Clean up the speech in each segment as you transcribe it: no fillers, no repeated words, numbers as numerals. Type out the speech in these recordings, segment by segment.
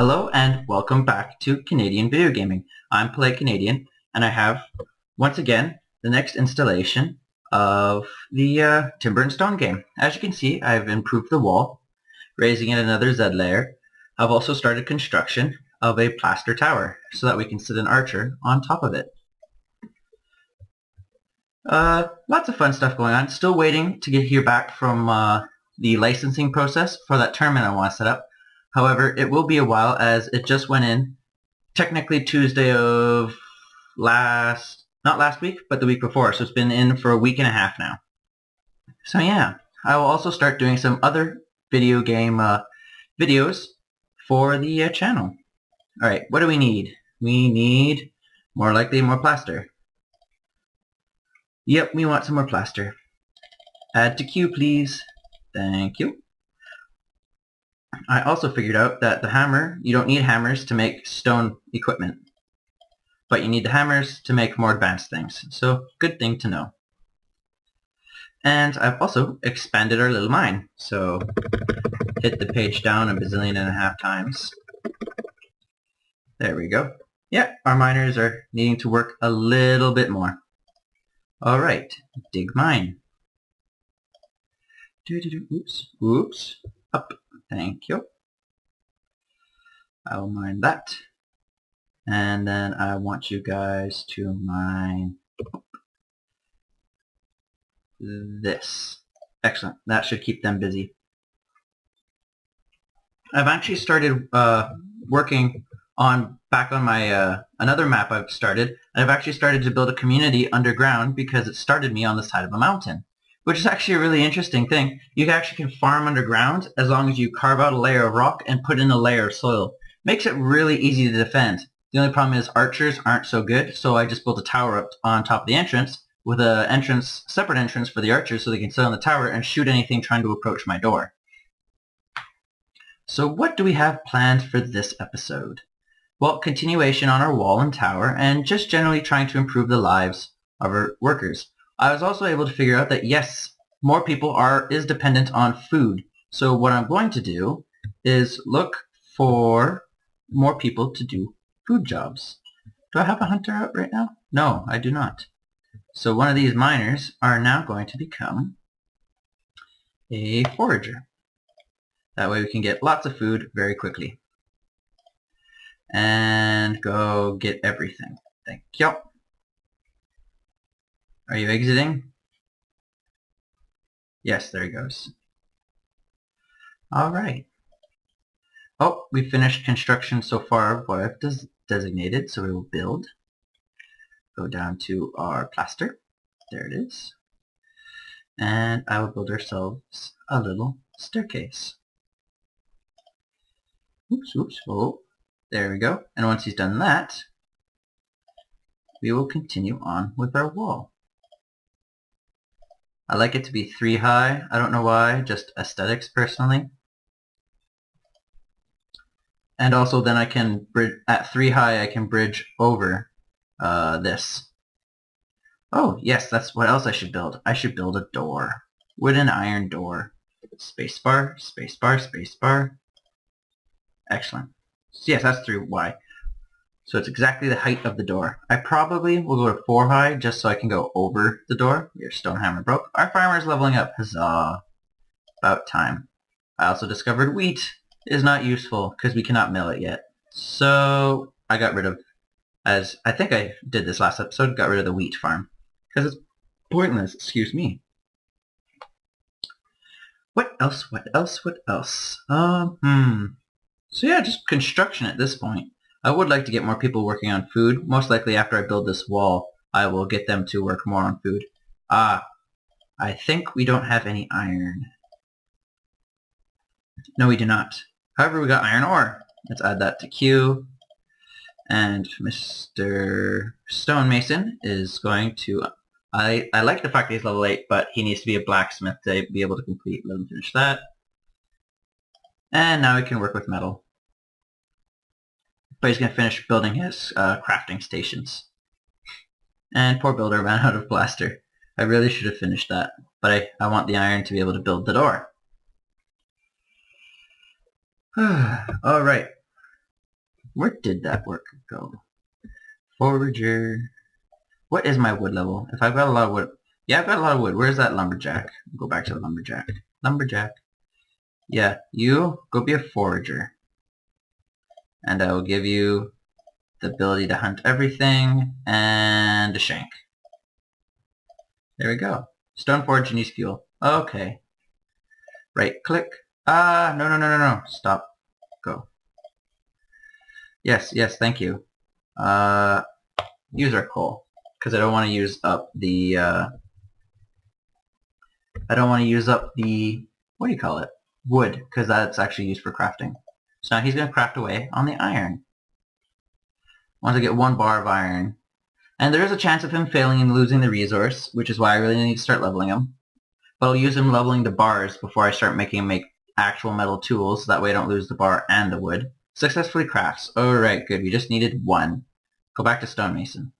Hello and welcome back to Canadian Video Gaming. I'm Polite Canadian and I have, once again, the next installation of the Timber and Stone game. As you can see, I've improved the wall, raising it another Z layer. I've also started construction of a plaster tower so that we can sit an archer on top of it. Lots of fun stuff going on. Still waiting to hear back from the licensing process for that tournament I want to set up. However, it will be a while as it just went in technically Tuesday of not last week, but the week before. So it's been in for a week and a half now. So yeah, I will also start doing some other video game videos for the channel. Alright, what do we need? We need more likely more plaster. Yep, we want some more plaster. Add to queue, please. Thank you. I also figured out that the hammer, you don't need hammers to make stone equipment, but you need the hammers to make more advanced things. So, good thing to know. And I've also expanded our little mine. So, hit the page down a bazillion and a half times. There we go. Yeah, our miners are needing to work a little bit more. Alright, dig mine. Oops. Up. Thank you. I'll mine that. And then I want you guys to mine this. Excellent. That should keep them busy. I've actually started working back on my another map I've started. I've actually started to build a community underground because it started me on the side of a mountain, which is actually a really interesting thing. You actually can farm underground as long as you carve out a layer of rock and put in a layer of soil. Makes it really easy to defend. The only problem is archers aren't so good, so I just built a tower up on top of the entrance with a separate entrance for the archers so they can sit on the tower and shoot anything trying to approach my door. So what do we have planned for this episode? Well, continuation on our wall and tower, and just generally trying to improve the lives of our workers. I was also able to figure out that yes, more people is dependent on food. So what I'm going to do is look for more people to do food jobs. Do I have a hunter out right now? No, I do not. So one of these miners are now going to become a forager. That way we can get lots of food very quickly. And go get everything. Thank you. Are you exiting? Yes, there he goes. Alright. Oh, we finished construction so far of what I've designated, so we will build. Go down to our plaster. There it is. And I will build ourselves a little staircase. Oops. Oh, there we go. And once he's done that, we will continue on with our wall. I like it to be 3 high. I don't know why, just aesthetics personally. And also then I can at 3 high I can bridge over this. Oh yes, that's what else I should build. I should build a door. Wooden iron door. Spacebar, spacebar, spacebar. Excellent. So yes, that's 3 Y. So it's exactly the height of the door. I probably will go to 4 high just so I can go over the door. Your stone hammer broke. Our farmer is leveling up. Huzzah. About time. I also discovered wheat is not useful because we cannot mill it yet. So I got rid of, as I think I did this last episode, got rid of the wheat farm. Because it's pointless, excuse me. What else? So yeah, just construction at this point. I would like to get more people working on food. Most likely after I build this wall, I will get them to work more on food. I think we don't have any iron. No, we do not. However, we got iron ore. Let's add that to queue. And Mr. Stonemason is going to... I like the fact that he's level 8, but he needs to be a blacksmith to be able to complete. Let him finish that. And now he can work with metal. But he's going to finish building his crafting stations. And poor builder ran out of plaster. I really should have finished that. But I want the iron to be able to build the door. Alright. Where did that work go? Forager. What is my wood level? If I've got a lot of wood. Yeah, I've got a lot of wood. Where's that lumberjack? Go back to the lumberjack. Lumberjack. Yeah, you go be a forager. And I will give you the ability to hunt everything and a shank. There we go. Stone forge needs fuel. Okay. Right click. Ah, no. Stop. Go. Yes, thank you. Use our coal. Because I don't want to use up the, what do you call it? Wood, because that's actually used for crafting. So now he's going to craft away on the iron. Once I get 1 bar of iron. And there is a chance of him failing and losing the resource, which is why I really need to start leveling him. But I'll use him leveling the bars before I start making him make actual metal tools, so that way I don't lose the bar and the wood. Successfully crafts. Alright, good. We just needed 1. Go back to stonemason.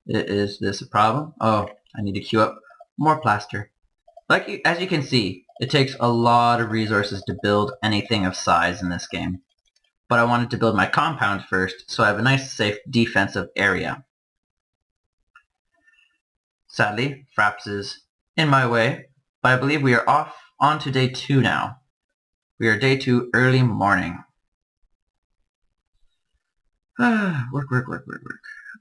Is this a problem? Oh, I need to queue up more plaster. As you can see, it takes a lot of resources to build anything of size in this game. But I wanted to build my compound first, so I have a nice, safe, defensive area. Sadly, Fraps is in my way, but I believe we are off on to day 2 now. We are day 2, early morning. Work.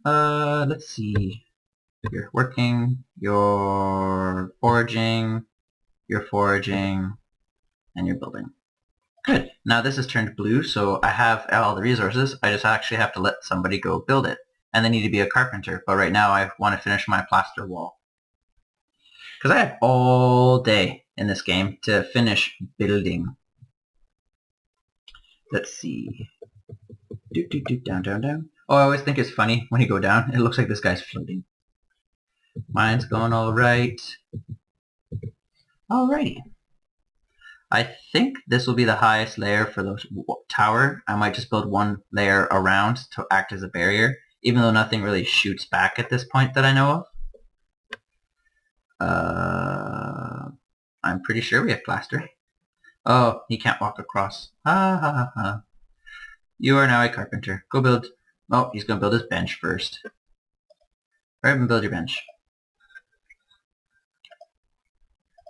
Let's see. You're working, you're foraging, and you're building. Good. Now this is turned blue, so I have all the resources. I just actually have to let somebody go build it. And they need to be a carpenter, but right now I want to finish my plaster wall. Because I have all day in this game to finish building. Let's see. Down. Oh, I always think it's funny when you go down. It looks like this guy's floating. Mine's going alright. Alrighty. I think this will be the highest layer for the tower. I might just build 1 layer around to act as a barrier, even though nothing really shoots back at this point that I know of. I'm pretty sure we have plaster. Oh, he can't walk across. Ha. You are now a carpenter. Go build. Oh, he's going to build his bench first. Hurry up and build your bench.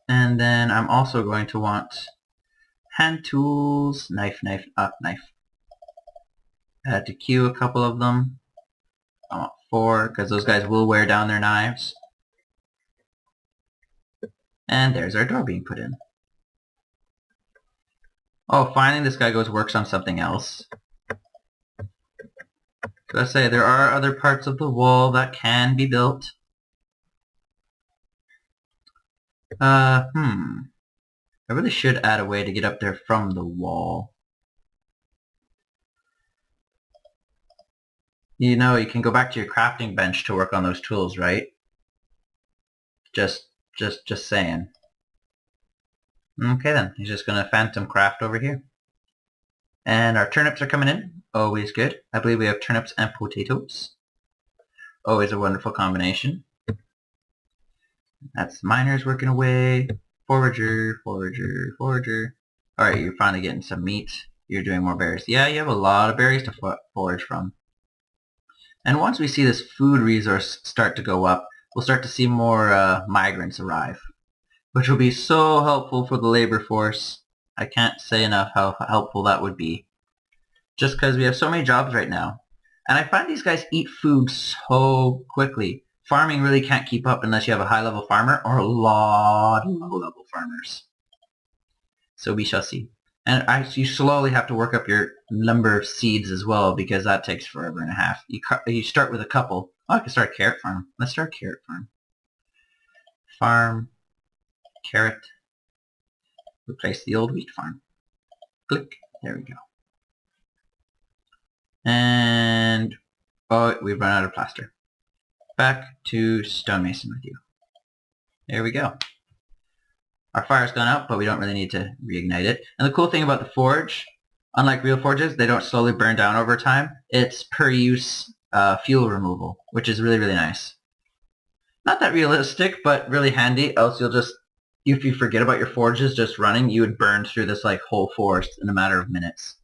And then I'm also going to want hand tools, knife. I had to queue a couple of them. I want 4, because those guys will wear down their knives. And there's our door being put in. Oh, finally this guy goes works on something else. So I say, there are other parts of the wall that can be built. I really should add a way to get up there from the wall. You know, you can go back to your crafting bench to work on those tools, right? Just saying. Okay then, he's just gonna phantom craft over here. And our turnips are coming in. Always good. I believe we have turnips and potatoes. Always a wonderful combination. That's miners working away. Forager. Alright, you're finally getting some meat. You're doing more berries. Yeah, you have a lot of berries to forage from. And once we see this food resource start to go up, we'll start to see more migrants arrive, which will be so helpful for the labor force. I can't say enough how helpful that would be. Just because we have so many jobs right now. And I find these guys eat food so quickly. Farming really can't keep up unless you have a high-level farmer or a lot of low-level farmers. So we shall see. And you slowly have to work up your number of seeds as well, because that takes forever and a half. You start with a couple. Oh, I can start a carrot farm. Let's start a carrot farm. Farm. Carrot. Replace the old wheat farm. Click. There we go. And oh, we've run out of plaster. Back to stonemason with you. There we go. Our fire's gone out, but we don't really need to reignite it. And the cool thing about the forge, unlike real forges, they don't slowly burn down over time. It's per use fuel removal, which is really, really nice. Not that realistic, but really handy, else you'll just if you forget about your forges just running, you would burn through this like whole forest in a matter of minutes.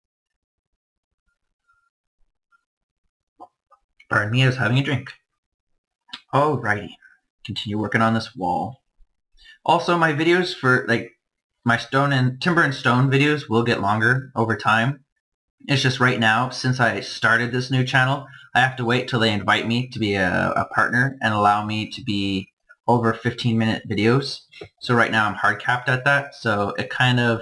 Pardon me, I was having a drink. Alrighty, continue working on this wall. Also, my videos for like my timber and stone videos will get longer over time. It's just right now, since I started this new channel, I have to wait till they invite me to be a partner and allow me to be over 15-minute videos. So right now I'm hard capped at that, so it kind of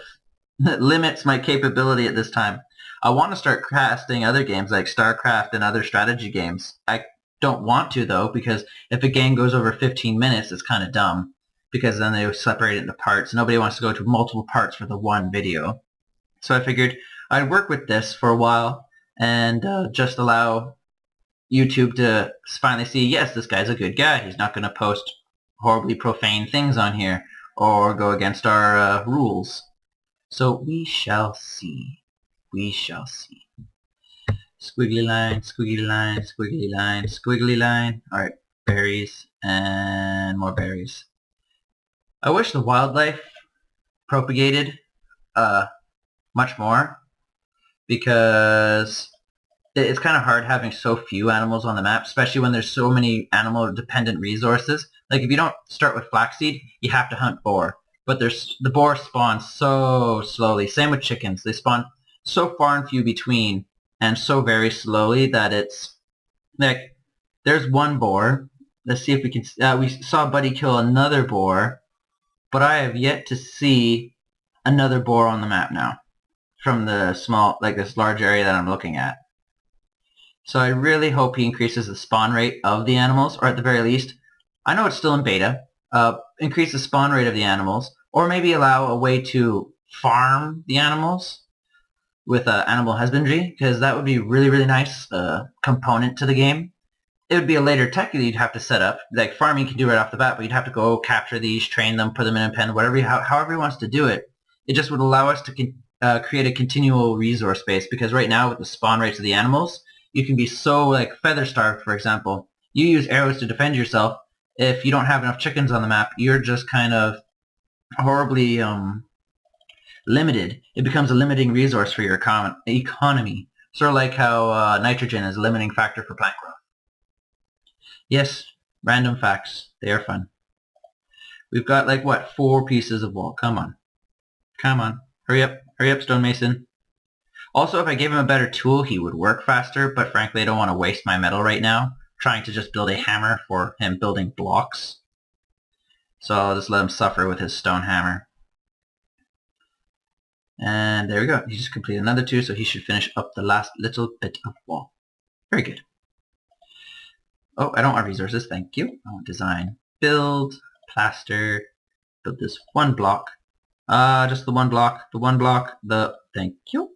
limits my capability at this time. I want to start casting other games like StarCraft and other strategy games. I don't want to though, because if a game goes over 15 minutes, it's kind of dumb, because then they separate it into parts. Nobody wants to go to multiple parts for the one video. So I figured I'd work with this for a while and just allow YouTube to finally see, yes, this guy's a good guy. He's not going to post horribly profane things on here or go against our rules. So we shall see. We shall see. Squiggly line, squiggly line, squiggly line, squiggly line. Alright, berries and more berries. I wish the wildlife propagated much more, because it's kind of hard having so few animals on the map, especially when there's so many animal-dependent resources. Like if you don't start with flaxseed, you have to hunt boar. But the boar spawns so slowly. Same with chickens. They spawn so far and few between and so very slowly that it's like, there's one boar. Let's see if we can... we saw Buddy kill another boar, but I have yet to see another boar on the map now from the small, like this large area that I'm looking at. So I really hope he increases the spawn rate of the animals, or at the very least, I know it's still in beta, increase the spawn rate of the animals, or maybe allow a way to farm the animals with animal husbandry, because that would be really, really nice component to the game. It would be a later tech that you'd have to set up. Like farming you can do right off the bat, but you'd have to go capture these, train them, put them in a pen, whatever, however he wants to do it. It just would allow us to create a continual resource base, because right now with the spawn rates of the animals, you can be so like feather starved, for example. You use arrows to defend yourself. If you don't have enough chickens on the map, you're just kind of horribly limited. It becomes a limiting resource for your economy. Sort of like how nitrogen is a limiting factor for plant growth. Yes, random facts. They are fun. We've got like, what, 4 pieces of wall. Come on. Come on. Hurry up, stonemason. Also, if I gave him a better tool, he would work faster, but frankly, I don't want to waste my metal right now trying to just build a hammer for him building blocks. So I'll just let him suffer with his stone hammer. And there we go. He just completed another 2, so he should finish up the last little bit of wall. Very good. Oh, I don't want resources, thank you. I want design. Build, plaster, build this 1 block. Just the 1 block, thank you.